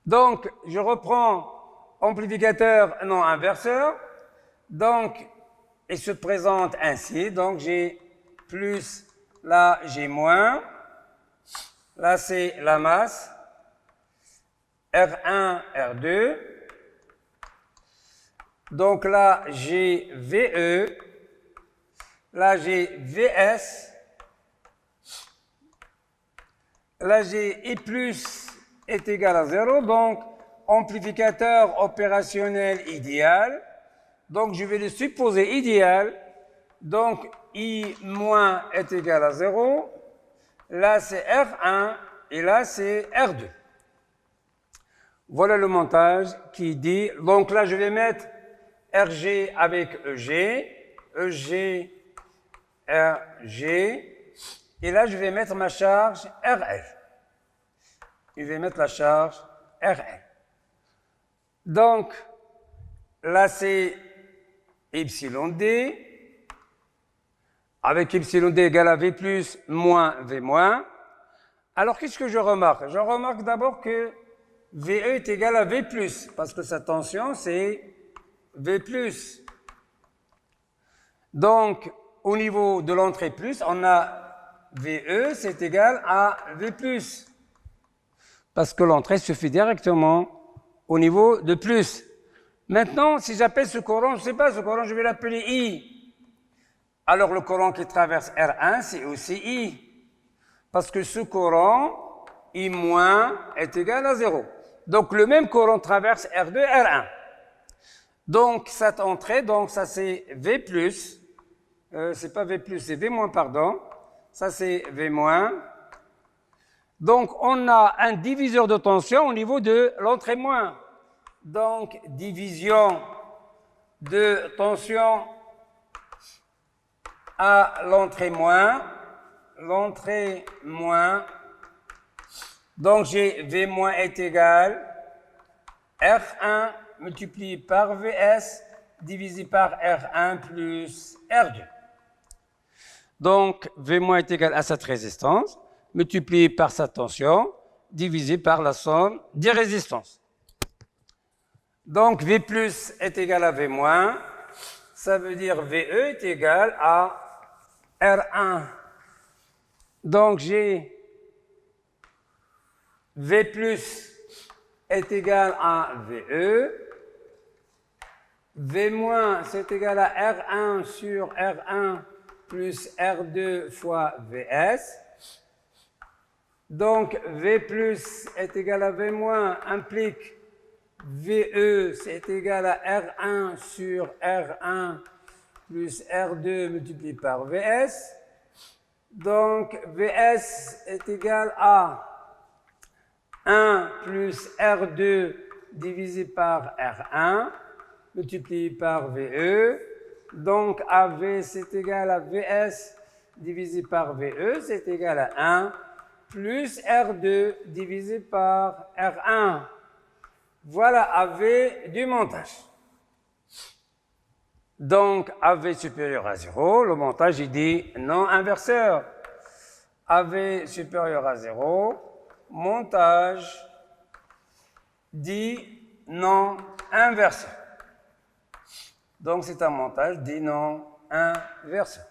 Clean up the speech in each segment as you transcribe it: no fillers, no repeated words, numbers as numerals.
Donc, je reprends amplificateur non inverseur. Donc, il se présente ainsi. Donc, j'ai plus, là, j'ai moins. Là, c'est la masse. R1, R2. Donc là, j'ai VE. Là, j'ai VS. Là, j'ai I plus est égal à 0. Donc, amplificateur opérationnel idéal. Donc, je vais le supposer idéal. Donc, I moins est égal à 0. Là, c'est R1 et là, c'est R2. Voilà le montage qui dit, donc là, je vais mettre RG avec EG, EG, RG, et là, je vais mettre ma charge RL. Je vais mettre la charge RL. Donc, là, c'est epsilon D, avec epsilon D égale à V plus moins V moins. Alors, qu'est-ce que je remarque? Je remarque d'abord que VE est égal à V plus, parce que sa tension, c'est V plus. Donc, au niveau de l'entrée plus, on a VE, c'est égal à V plus. Parce que l'entrée se fait directement au niveau de plus. Maintenant, si j'appelle ce courant, je ne sais pas, ce courant, je vais l'appeler I. Alors, le courant qui traverse R1, c'est aussi I. Parce que ce courant, I moins, est égal à 0. Donc, le même courant traverse R2, R1. Donc, cette entrée, donc ça c'est V+, c'est pas V+, c'est V-, pardon. Ça c'est V-. Donc, on a un diviseur de tension au niveau de l'entrée moins. Donc, division de tension à l'entrée moins. L'entrée moins. Donc, j'ai V- est égal R1 multiplié par Vs divisé par R1 plus R2. Donc, V- est égal à cette résistance multiplié par sa tension divisé par la somme des résistances. Donc, V plus est égal à V moins. Ça veut dire VE est égal à R1. Donc, j'ai V plus est égal à VE. V moins, c'est égal à R1 sur R1 plus R2 fois Vs. Donc, V plus est égal à V moins implique VE, c'est égal à R1 sur R1 plus R2 multiplié par Vs. Donc, Vs est égal à 1 plus R2 divisé par R1 multiplié par VE. Donc, AV, c'est égal à Vs divisé par VE, c'est égal à 1 plus R2 divisé par R1. Voilà AV du montage. Donc, AV supérieur à 0, le montage, il dit non inverseur. AV supérieur à 0, montage dit non inverseur. Donc, c'est un montage dit non inverseur.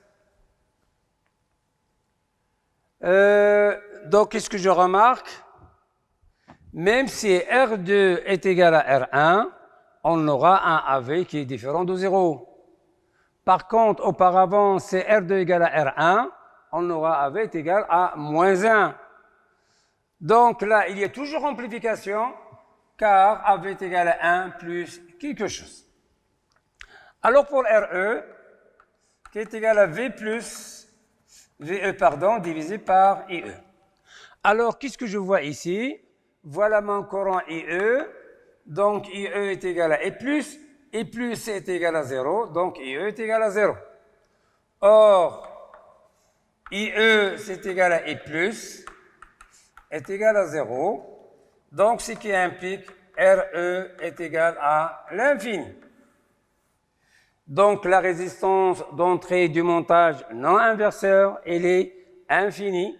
Donc, qu'est-ce que je remarque? Même si R2 est égal à R1, on aura un AV qui est différent de 0. Par contre, auparavant, c'est R2 égal à R1, on aura AV est égal à moins 1. Donc là, il y a toujours amplification, car AV est égal à 1 plus quelque chose. Alors pour RE, qui est égal à V plus, VE, pardon, divisé par IE. Alors, qu'est-ce que je vois ici? Voilà mon courant IE, donc IE est égal à E plus est égal à 0, donc IE est égal à 0. Or, IE c'est égal à E plus est égal à 0, donc ce qui implique RE est égal à l'infini. Donc la résistance d'entrée du montage non inverseur, elle est infinie.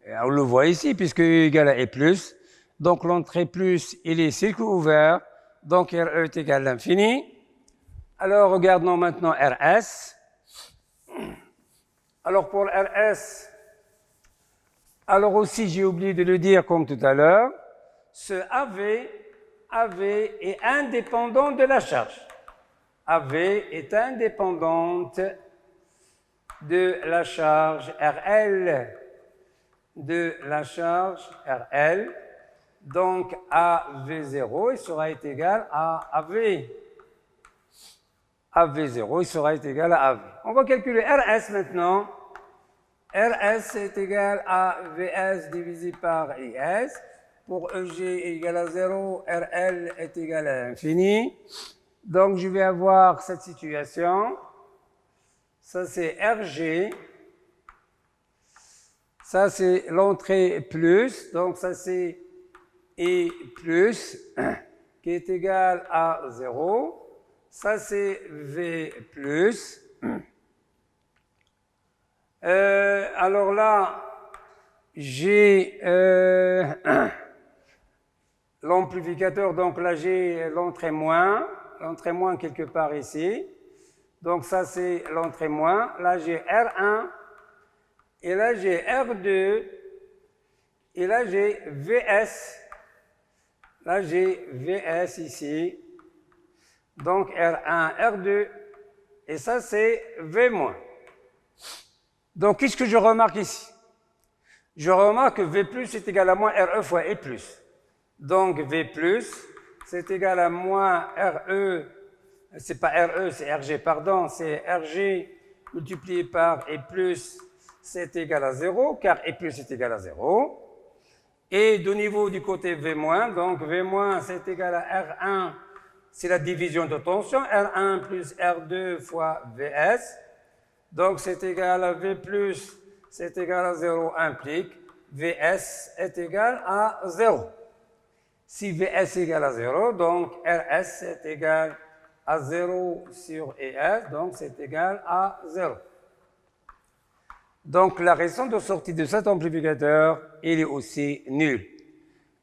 On le voit ici, puisque E égale à E plus, Donc l'entrée plus, il est circuit ouvert. Donc RE est égal à l'infini. Alors regardons maintenant RS. Alors pour RS, alors aussi j'ai oublié de le dire comme tout à l'heure, ce AV est indépendant de la charge. AV est indépendante de la charge RL. De la charge RL. Donc AV0, il sera égal à AV. AV0, il sera égal à AV. On va calculer RS maintenant. RS est égal à VS divisé par IS. Pour EG égal à 0, RL est égal à l'infini. Donc je vais avoir cette situation. Ça c'est RG. Ça c'est l'entrée plus. Donc ça c'est I plus qui est égal à 0. Ça c'est V plus. Alors là, j'ai l'amplificateur, donc là j'ai l'entrée moins quelque part ici. Donc ça c'est l'entrée moins. Là j'ai R1 et là j'ai R2 et là j'ai VS. Là j'ai VS ici. Donc R1, R2 et ça c'est V-. Donc, qu'est-ce que je remarque ici? Je remarque que V plus est égal à moins RE fois E plus. Donc, V plus, c'est égal à moins RE, c'est pas RE, c'est RG, pardon, c'est RG multiplié par E plus, c'est égal à 0, car E plus est égal à 0. Et de niveau du côté V-, donc V-, c'est égal à R1, c'est la division de tension, R1 plus R2 fois VS. Donc, c'est égal à V plus, c'est égal à 0 implique VS est égal à 0. Si VS est égal à 0, donc RS est égal à 0 sur ES, donc c'est égal à 0. Donc, la raison de sortie de cet amplificateur, il est aussi nul.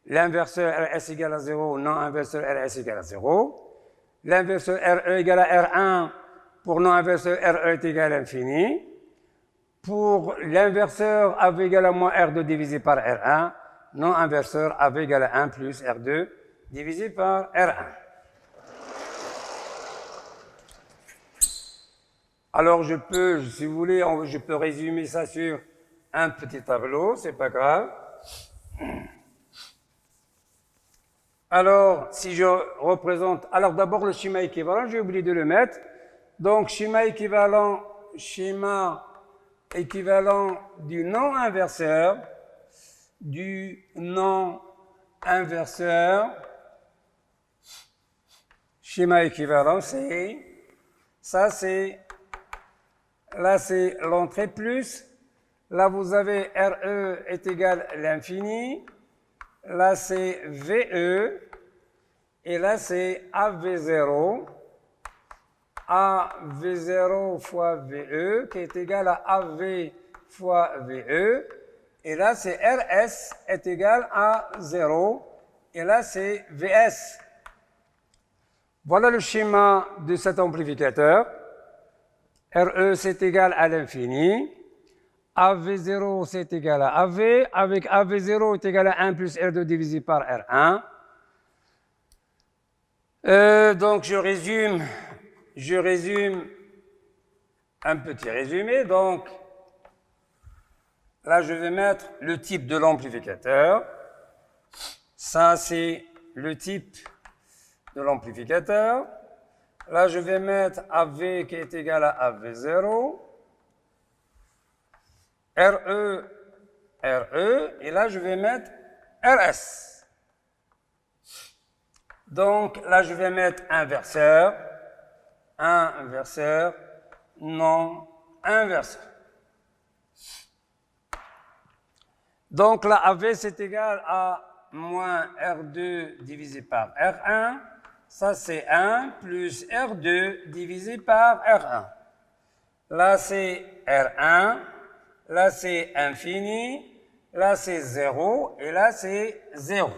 L'inverseur RS égale à 0, non inverseur RS égale à 0. L'inverseur RE égale à R1, pour non-inverseur, RE est égal à l'infini. Pour l'inverseur, AV égale à moins R2 divisé par R1. Non-inverseur, AV égale à 1 plus R2 divisé par R1. Alors, je peux, si vous voulez, je peux résumer ça sur un petit tableau, c'est pas grave. Alors, si je représente, alors d'abord le schéma équivalent, j'ai oublié de le mettre. Donc, schéma équivalent du non-inverseur, schéma équivalent, c'est, là c'est l'entrée plus, là vous avez RE est égal à l'infini, là c'est VE, et là c'est AV0, AV0 fois VE, qui est égal à AV fois VE, et là c'est RS est égal à 0, et là c'est VS. Voilà le schéma de cet amplificateur. RE c'est égal à l'infini, AV0 c'est égal à AV, avec AV0 est égal à 1 plus R2 divisé par R1. Donc je résume un petit résumé. Donc là je vais mettre le type de l'amplificateur. Ça c'est le type de l'amplificateur. Là je vais mettre AV qui est égal à AV0. RE, et là je vais mettre RS. Donc là je vais mettre inverseur, non inverseur. Donc là AV c'est égal à moins R2 divisé par R1. Ça c'est 1 plus R2 divisé par R1. Là c'est R1. Là, c'est infini, là, c'est 0, et là, c'est 0.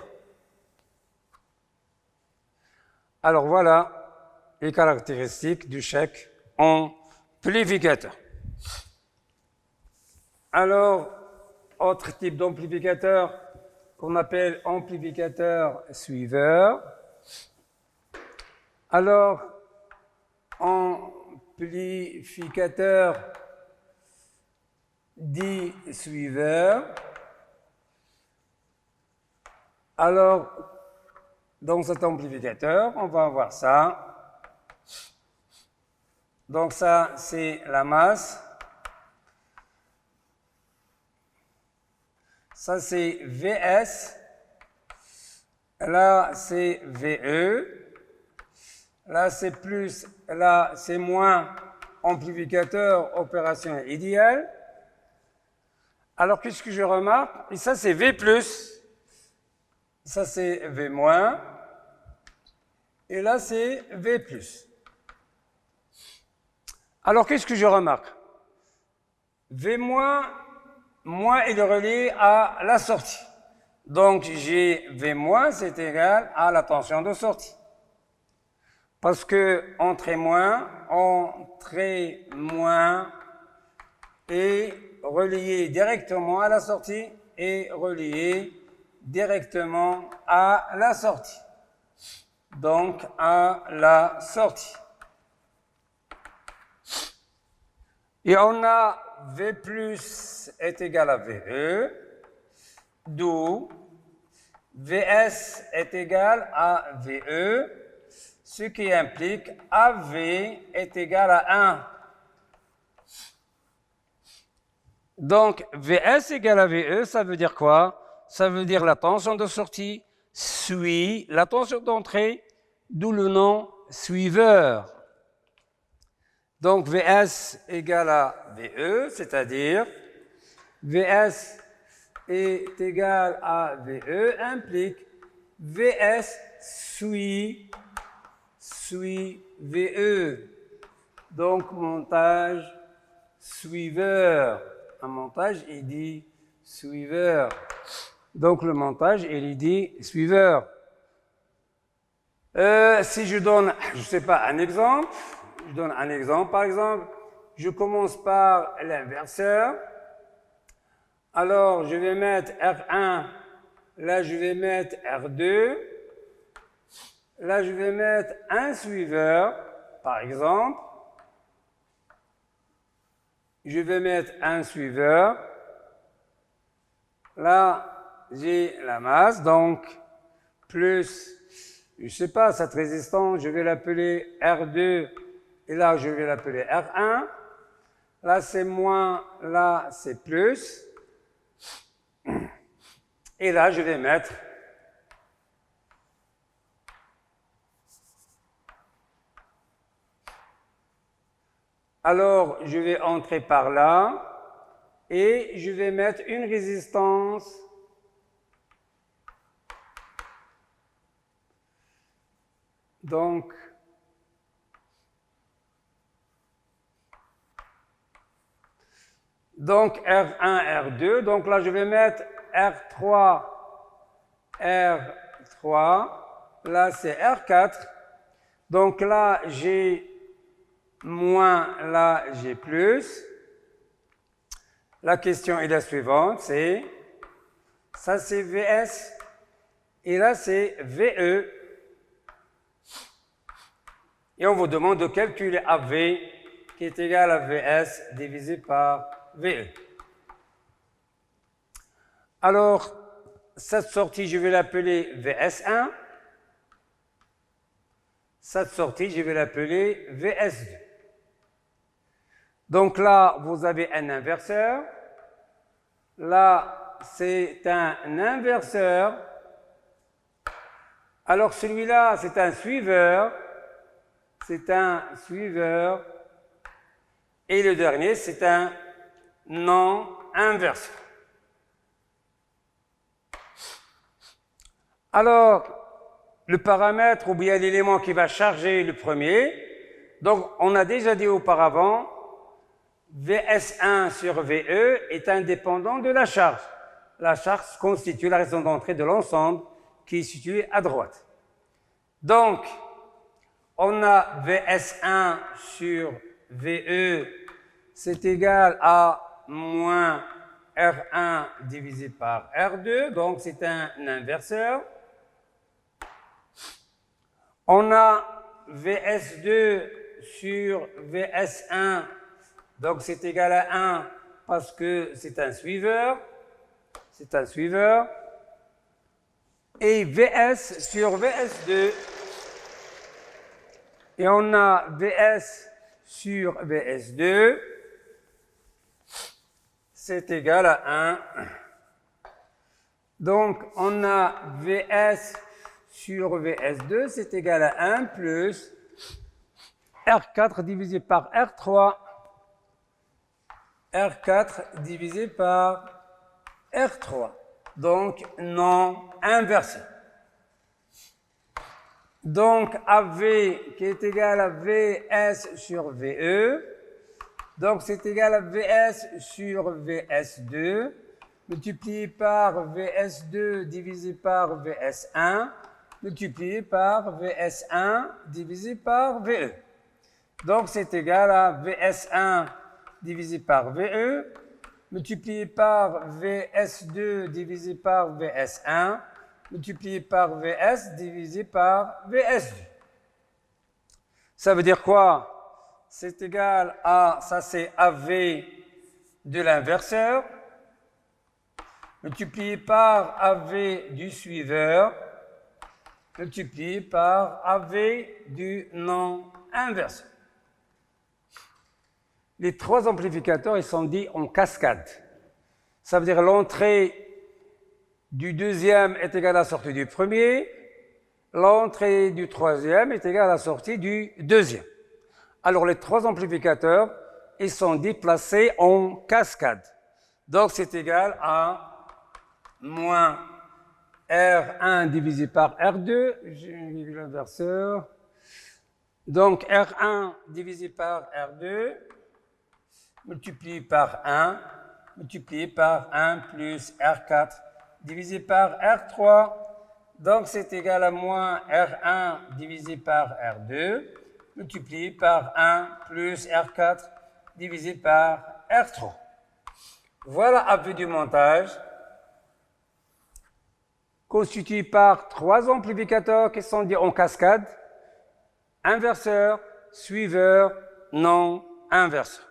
Alors voilà les caractéristiques du chèque amplificateur. Alors, autre type d'amplificateur qu'on appelle amplificateur suiveur. Alors, amplificateur dit suiveur. Alors, dans cet amplificateur, on va avoir ça. Donc ça, c'est la masse. Ça, c'est VS. Là, c'est VE. Là, c'est plus. Là, c'est moins. Amplificateur, opération idéale. Alors, qu'est-ce que je remarque? Et ça, c'est V+. Ça, c'est V-. Et là, c'est V+. Alors, qu'est-ce que je remarque? V-, moins est relié à la sortie. Donc, j'ai V-, c'est égal à la tension de sortie. Parce que entrée moins est relié directement à la sortie et relié directement à la sortie. Donc, à la sortie. Et on a V+ est égal à VE, d'où VS est égal à VE, ce qui implique AV est égal à 1. Donc, VS égale à VE, ça veut dire quoi? Ça veut dire la tension de sortie suit la tension d'entrée, d'où le nom suiveur. Donc, VS égale à VE, c'est-à-dire VS est égal à VE implique VS suit VE. Donc, montage suiveur. Un montage, il dit suiveur. Donc, le montage, il dit suiveur. Si je donne, je ne sais pas, un exemple, je donne un exemple, par exemple, je commence par l'inverseur. Alors, je vais mettre R1, là, je vais mettre R2. Là, je vais mettre un suiveur, par exemple. Je vais mettre un suiveur. Là, j'ai la masse, donc, plus, je ne sais pas, cette résistance, je vais l'appeler R2, et là, je vais l'appeler R1. Là, c'est moins, là, c'est plus. Et là, je vais mettre alors, je vais entrer par là et je vais mettre une résistance donc R1, R2. Donc là, je vais mettre R3, R3. Là, c'est R4. Donc là, j'ai moins, là, j'ai plus. La question est la suivante, c'est, ça c'est VS, et là c'est VE. Et on vous demande de calculer AV, qui est égal à VS divisé par VE. Alors, cette sortie, je vais l'appeler VS1. Cette sortie, je vais l'appeler VS2. Donc là, vous avez un inverseur. Là, c'est un inverseur. Alors celui-là, c'est un suiveur. C'est un suiveur. Et le dernier, c'est un non-inverseur. Alors, le paramètre ou bien l'élément qui va charger le premier, donc on a déjà dit auparavant, VS1 sur VE est indépendant de la charge. La charge constitue la résistance d'entrée de l'ensemble qui est située à droite. Donc, On a VS1 sur VE, c'est égal à moins R1 divisé par R2, donc c'est un inverseur. On a VS2 sur VS1, donc c'est égal à 1 parce que c'est un suiveur. C'est un suiveur. Et VS sur VS2. Et on a VS sur VS2. C'est égal à 1. Donc, on a VS sur VS2, c'est égal à 1 plus R4 divisé par R3. R4 divisé par R3. Donc, non inversé. Donc, AV qui est égal à VS sur VE. Donc, c'est égal à VS sur VS2, multiplié par VS2 divisé par VS1, multiplié par VS1 divisé par VE. Donc, c'est égal à VS1 divisé par VE, multiplié par VS2 divisé par VS1, multiplié par VS divisé par VS2. Ça veut dire quoi? C'est égal à, ça c'est AV de l'inverseur, multiplié par AV du suiveur, multiplié par AV du non-inverseur. Les trois amplificateurs, ils sont dits en cascade. Ça veut dire l'entrée du deuxième est égale à la sortie du premier, l'entrée du troisième est égale à la sortie du deuxième. Alors, les trois amplificateurs, ils sont déplacés en cascade. Donc, c'est égal à moins R1 divisé par R2. J'ai mis l'inverseur. Donc, R1 divisé par R2, multiplié par 1, multiplié par 1 plus R4 divisé par R3. Donc, c'est égal à moins R1 divisé par R2, multiplié par 1 plus R4 divisé par R3. Voilà AV du montage, constitué par trois amplificateurs qui sont dits en cascade, inverseur, suiveur, non inverseur.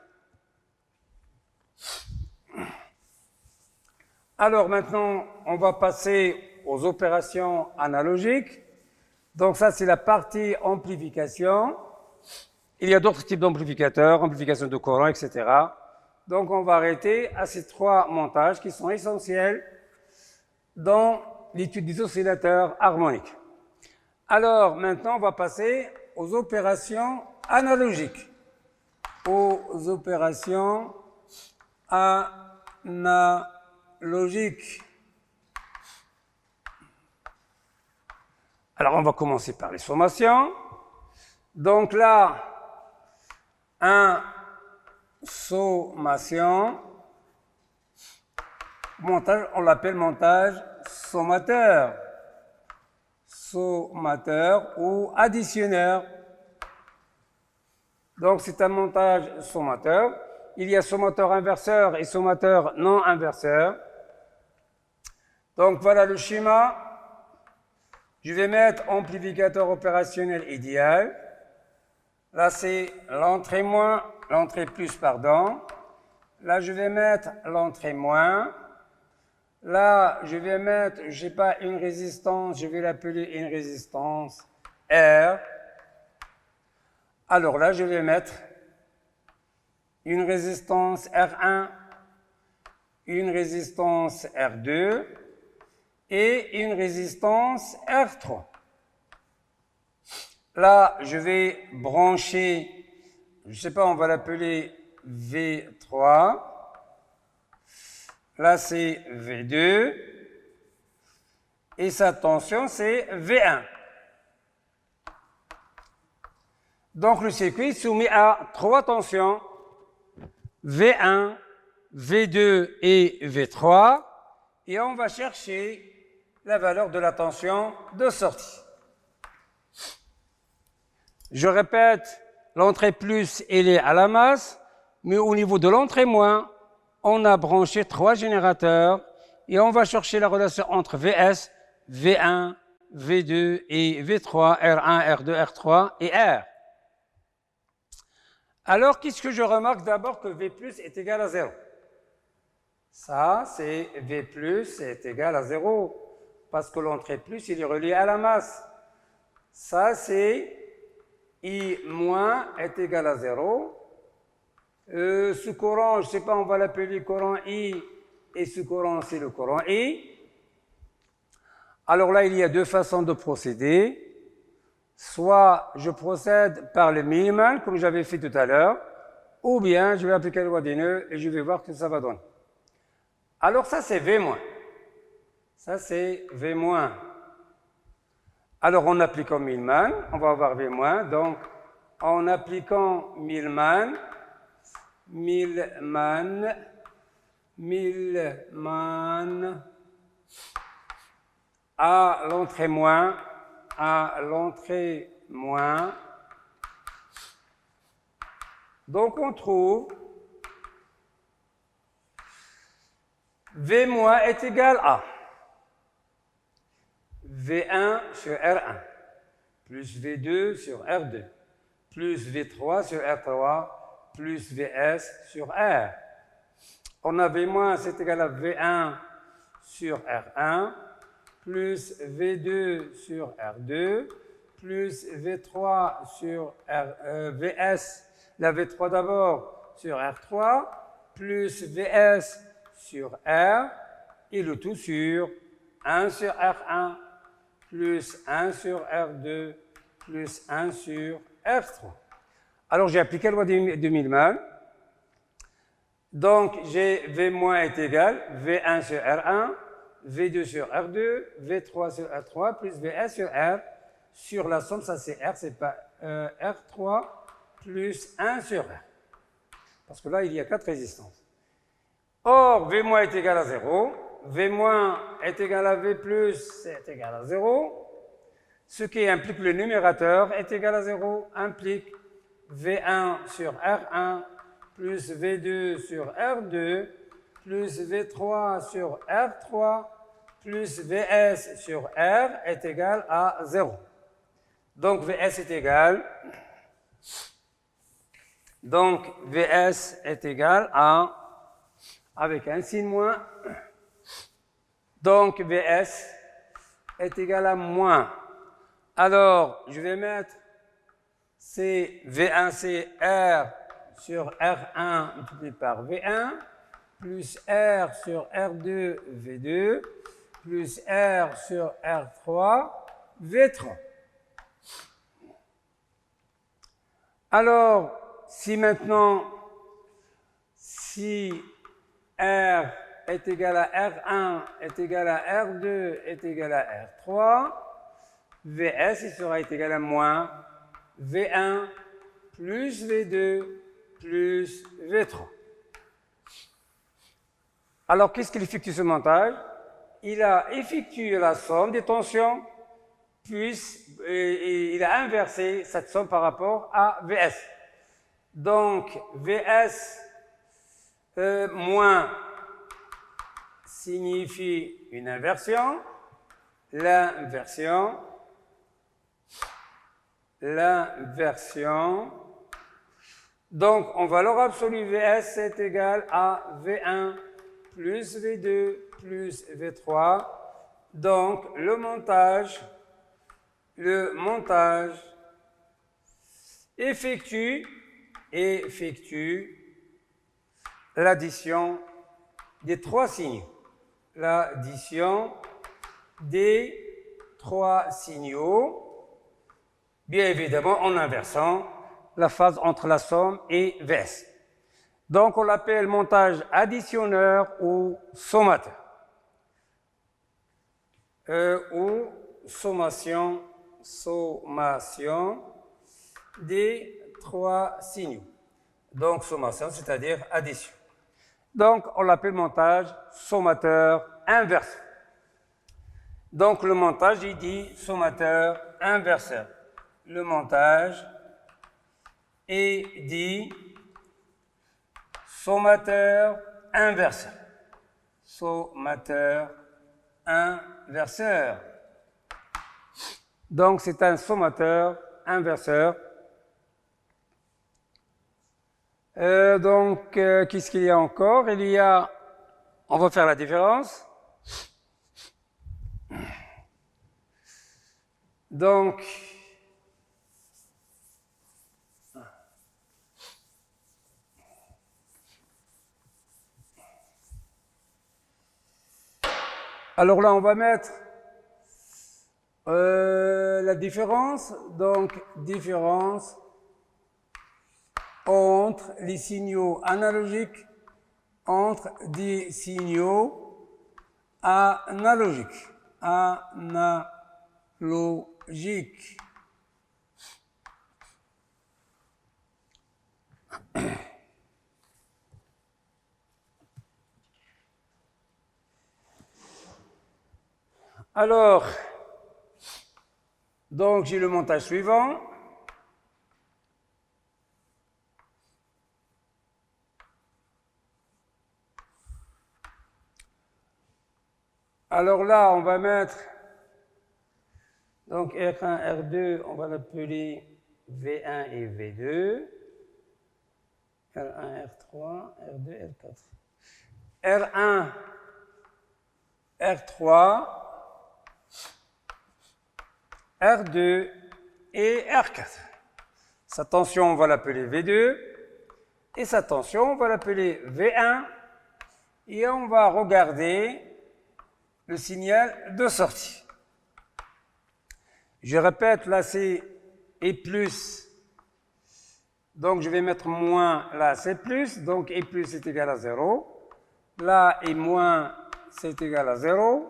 Alors maintenant, on va passer aux opérations analogiques. Donc ça, c'est la partie amplification. Il y a d'autres types d'amplificateurs, amplification de courant, etc. Donc on va arrêter à ces trois montages qui sont essentiels dans l'étude des oscillateurs harmoniques. Alors maintenant, on va passer aux opérations analogiques. Aux opérations analogiques. Alors, on va commencer par les sommations. Donc là, sommation, montage, on l'appelle montage sommateur. Sommateur ou additionneur. Donc, c'est un montage sommateur. Il y a sommateur inverseur et sommateur non inverseur. Donc, voilà le schéma. Je vais mettre amplificateur opérationnel idéal. Là, c'est l'entrée moins, l'entrée plus, pardon. Là, je vais mettre l'entrée moins. Là, je vais mettre, je n'ai pas une résistance, je vais l'appeler une résistance R. Alors là, je vais mettre une résistance R1, une résistance R2 et une résistance R3. Là, je vais brancher, je ne sais pas, on va l'appeler V3. Là, c'est V2. Et sa tension, c'est V1. Donc, le circuit est soumis à trois tensions, V1, V2 et V3. Et on va chercher la valeur de la tension de sortie. Je répète, l'entrée plus, elle est à la masse, mais au niveau de l'entrée moins, on a branché 3 générateurs et on va chercher la relation entre VS, V1, V2 et V3, R1, R2, R3 et R. Alors, qu'est-ce que je remarque d'abord que V plus est égal à 0? Ça, c'est V plus est égal à 0, parce que l'entrée plus, il est relié à la masse. Ça, c'est I moins est égal à 0. Ce courant, je ne sais pas, on va l'appeler courant I, et ce courant, c'est le courant I. Alors là, il y a 2 façons de procéder. Soit je procède par le Millman, comme j'avais fait tout à l'heure, ou bien je vais appliquer la loi des nœuds et je vais voir ce que ça va donner. Alors ça, c'est V-. Ça, c'est V-. Alors en appliquant Millman, on va avoir V-. Donc en appliquant Millman à l'entrée moins, donc on trouve V- est égal à V1 sur R1 plus V2 sur R2 plus V3 sur R3 plus Vs sur R. On a V-, c'est égal à V1 sur R1 plus V2 sur R2, plus V3 sur Vs, la V3 d'abord, sur R3, plus Vs sur R, et le tout sur 1 sur R1, plus 1 sur R2, plus 1 sur R3. Alors, j'ai appliqué la loi de Millman. Donc, j'ai V- est égal V1 sur R1, V2 sur R2, V3 sur R3, plus Vs sur R, sur la somme, ça c'est R, c'est pas R3, plus 1 sur R. Parce que là, il y a 4 résistances. Or, V- est égal à 0, V- est égal à V+, c'est égal à 0. Ce qui implique le numérateur est égal à 0, implique V1 sur R1, plus V2 sur R2, plus V3 sur R3, plus Vs sur R est égal à 0. Donc Vs est égal, à, avec un signe moins, donc Vs est égal à moins. Alors, je vais mettre V1, c'est R sur R1 multiplié par V1, plus R sur R2, V2, plus R sur R3, V3. Alors, si maintenant, si R est égal à R1, est égal à R2, est égal à R3, Vs, il sera égal à moins V1 plus V2 plus V3. Alors, qu'est-ce qu'il effectue ce montage? Il a effectué la somme des tensions, puis il a inversé cette somme par rapport à Vs. Donc, Vs moins signifie une inversion. L'inversion. Donc, en valeur absolue, Vs est égal à V1 plus V2 plus V3. Donc, le montage effectue l'addition des 3 signaux. L'addition des 3 signaux, bien évidemment en inversant la phase entre la somme et Vs. Donc, on l'appelle montage additionneur ou sommateur. Ou sommation des 3 signaux. Donc, sommation, c'est-à-dire addition. Donc, on l'appelle montage sommateur inverseur. Donc, le montage, il dit sommateur inverseur. Le montage et dit sommateur inverseur. Sommateur inverseur. Donc, c'est un sommateur inverseur. Qu'est-ce qu'il y a encore? Il y a, on va faire la différence. Donc, alors là, on va mettre la différence. Donc, différence entre les signaux analogiques, entre des signaux analogiques. Analogiques. Alors, donc j'ai le montage suivant. Alors là, on va mettre donc R1, R2, on va l'appeler V1 et V2. R1, R3, R2, R4. R1, R3, R2 et R4. Sa tension, on va l'appeler V2. Et sa tension, on va l'appeler V1. Et on va regarder le signal de sortie. Je répète, là c'est et plus. Donc je vais mettre moins, là c'est plus. Donc et plus est égal à 0. Là et moins, c'est égal à 0.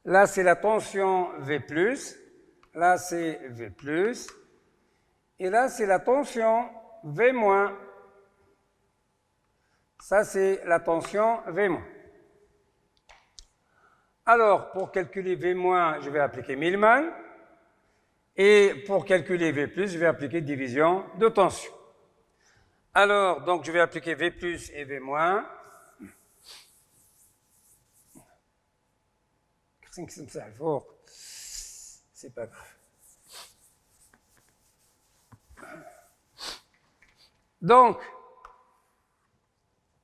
Là, c'est la tension V+, là, c'est V+, et là, c'est la tension V-. Ça, c'est la tension V-. Alors, pour calculer V-, je vais appliquer Millman, et pour calculer V+, je vais appliquer division de tension. Alors, donc, je vais appliquer V+, et V-. C'est pas grave. Donc,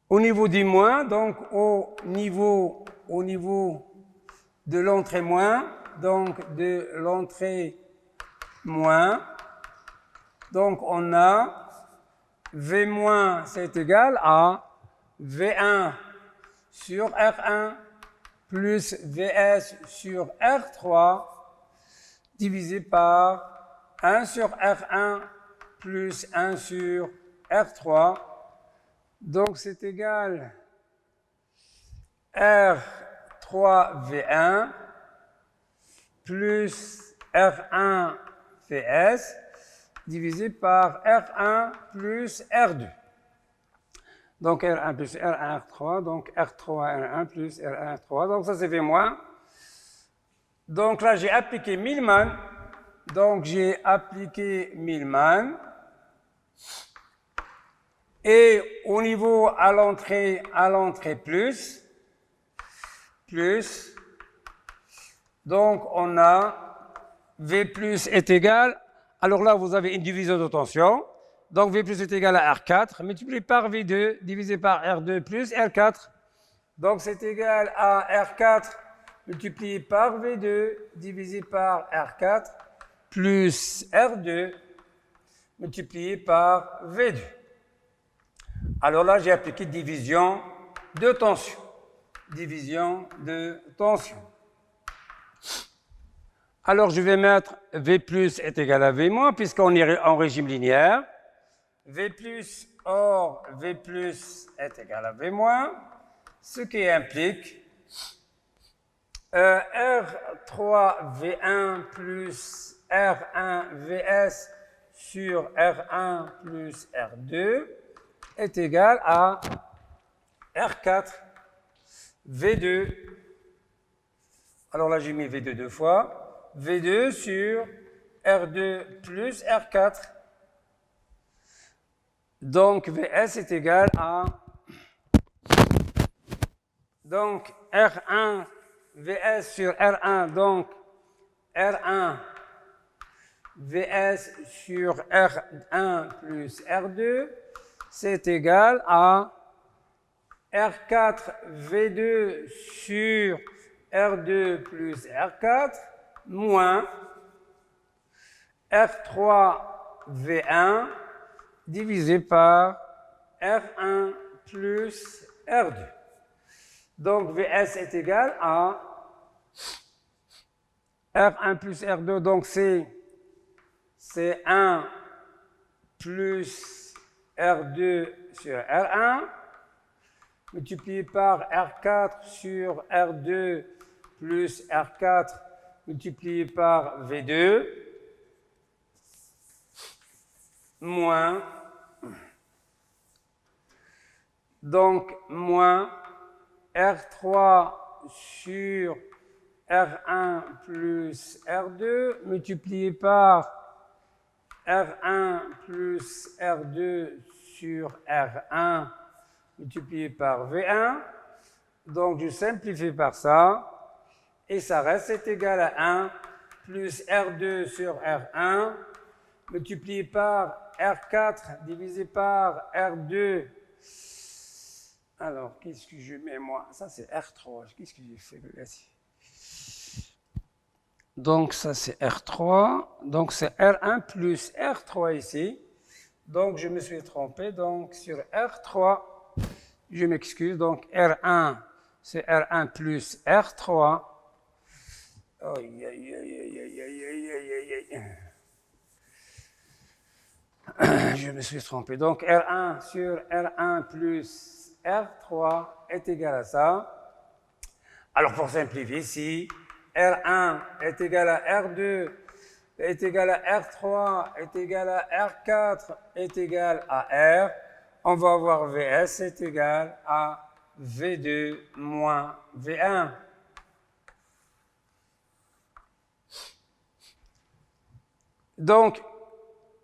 au niveau du moins, donc au niveau de l'entrée moins, donc de l'entrée moins, donc on a V-, c'est égal à V1 sur R1 plus Vs sur R3 divisé par 1 sur R1 plus 1 sur R3. Donc c'est égal R3V1 plus R1 Vs divisé par R1 plus R2. Donc R1 plus R1 R3, donc R3 R1 plus R1 R3, donc ça c'est V-. Donc là j'ai appliqué Millman, et au niveau à l'entrée plus, donc on a V+ est égal, alors là vous avez une division de tension. Donc V+ est égal à R4, multiplié par V2, divisé par R2 plus R4. Donc c'est égal à R4 multiplié par V2, divisé par R4, plus R2, multiplié par V2. Alors là, j'ai appliqué division de tension. Division de tension. Alors je vais mettre V+ est égal à V-, puisqu'on est en régime linéaire. V+, or V+ est égal à V-, ce qui implique R3V1 plus R1Vs sur R1 plus R2 est égal à R4 V2. Alors là, j'ai mis V2 deux fois. V2 sur R2 plus R4 Donc, Vs est égal à... Donc, R1, Vs sur R1, donc R1, Vs sur R1 plus R2, c'est égal à R4, V2 sur R2 plus R4, moins R3, V1, divisé par R1 plus R2. Donc, Vs est égal à R1 plus R2, donc c'est 1 plus R2 sur R1, multiplié par R4 sur R2 plus R4 multiplié par V2, moins, donc moins R3 sur R1 plus R2 multiplié par R1 plus R2 sur R1 multiplié par V1. Donc, je simplifie par ça. Et ça reste, c'est égal à 1 plus R2 sur R1 multiplié par R4 divisé par R2. Alors, qu'est-ce que je mets moi? Ça, c'est R3. Qu'est-ce que j'ai fait là? Donc, ça, c'est R3. Donc, c'est R1 plus R3 ici. Donc, je me suis trompé. Donc, sur R3, je m'excuse. Donc, R1, c'est R1 plus R3. Aïe, aïe, aïe, aïe, aïe, aïe, aïe, aïe, aïe. Je me suis trompé. Donc, R1 sur R1 plus R3 est égal à ça. Alors, pour simplifier, si R1 est égal à R2, est égal à R3, est égal à R4, est égal à R, on va avoir Vs est égal à V2 moins V1. Donc,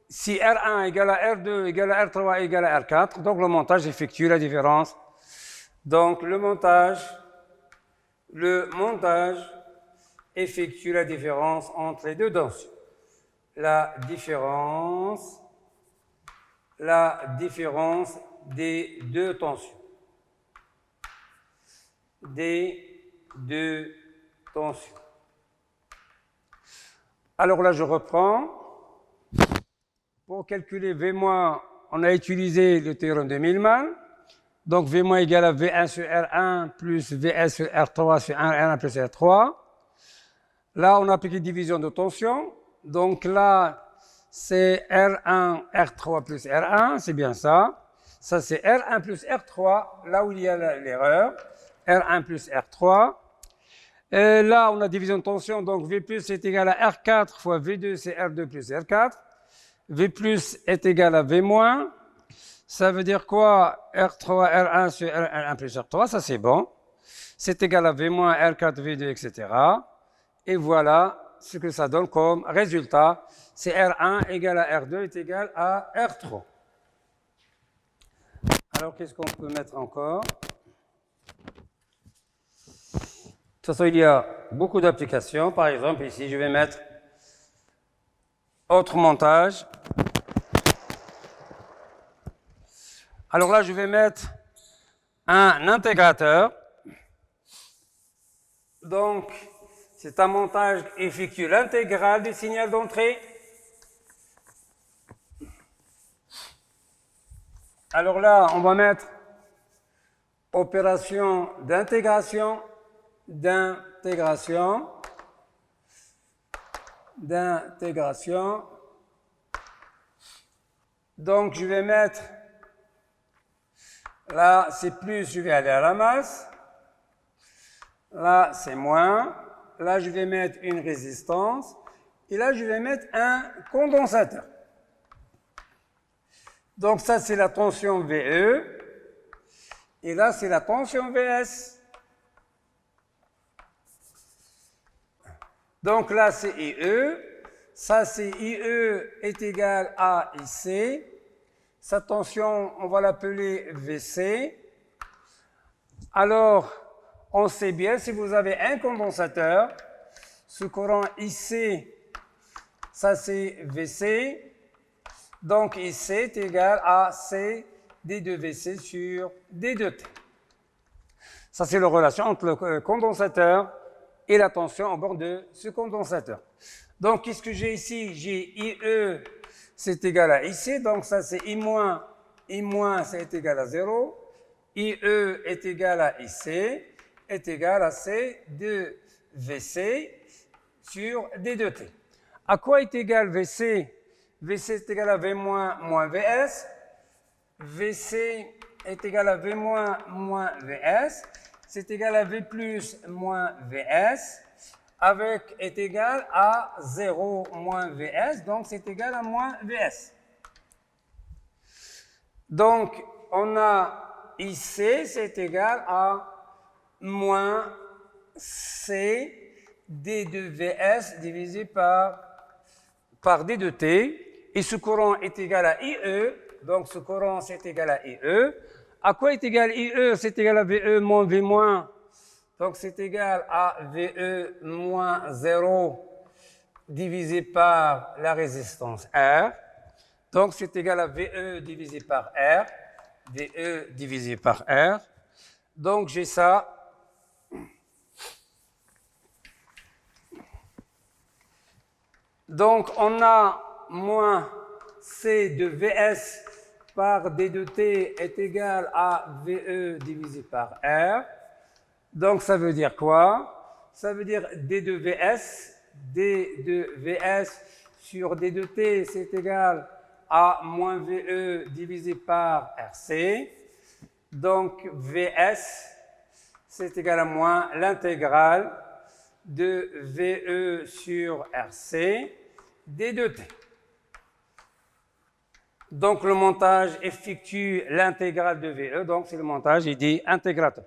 si R1 égale à R2 égale à R3 égale à R4, donc le montage effectue la différence. Donc, le montage effectue la différence entre les deux tensions. La différence des deux tensions. Alors là, je reprends. Pour calculer V-, on a utilisé le théorème de Millman. Donc, V- égale à V1 sur R1 plus Vs sur R3 sur R1 plus R3. Là, on a appliqué division de tension. Donc là, c'est R1, R3 plus R1, c'est bien ça. Ça, c'est R1 plus R3, là où il y a l'erreur. R1 plus R3. Et là, on a division de tension, donc V plus est égal à R4 fois V2, c'est R2 plus R4. V plus est égal à V-. Ça veut dire quoi? R3, R1 sur R1 plus R3, ça c'est bon. C'est égal à V-, R4, V2, etc. Et voilà ce que ça donne comme résultat. C'est R1 égal à R2 est égal à R3. Alors, qu'est-ce qu'on peut mettre encore? De toute façon, il y a beaucoup d'applications. Par exemple, ici, je vais mettre autre montage. Alors là, je vais mettre un intégrateur. Donc, c'est un montage qui effectue l'intégrale du signal d'entrée. Alors là, on va mettre opération d'intégration. Donc, je vais mettre, là, c'est plus, je vais aller à la masse. Là, c'est moins. Là, je vais mettre une résistance. Et là, je vais mettre un condensateur. Donc, ça, c'est la tension VE. Et là, c'est la tension VS. Donc là, c'est IE. Ça, c'est IE est égal à IC. Sa tension, on va l'appeler VC. Alors, on sait bien, si vous avez un condensateur, ce courant IC, ça c'est VC. Donc, IC est égal à C D2VC sur D2T. Ça, c'est la relation entre le condensateur et la tension au bord de ce condensateur. Donc, qu'est-ce que j'ai ici? J'ai IE, c'est égal à IC. Donc, ça, c'est I-, c'est égal à 0. IE est égal à IC, est égal à C de VC sur D2T. À quoi est égal VC? VC est égal à V- moins VS. VC est égal à V- moins VS. C'est égal à V plus moins VS. Avec est égal à 0 moins VS. Donc, c'est égal à moins VS. Donc, on a IC, c'est égal à moins C D2VS divisé par D2T. Et ce courant est égal à IE. Donc, ce courant, c'est égal à IE. À quoi est égal IE? C'est égal à VE moins V moins. Donc, c'est égal à VE moins 0 divisé par la résistance R. Donc, c'est égal à VE divisé par R. VE divisé par R. Donc, j'ai ça. Donc, on a moins C de VS par D2T est égal à VE divisé par R. Donc, ça veut dire quoi? Ça veut dire D2VS sur D2T, c'est égal à moins VE divisé par RC. Donc, VS, c'est égal à moins l'intégrale de VE sur RC D2T. Donc, le montage effectue l'intégrale de VE, donc c'est le montage, il dit intégrateur.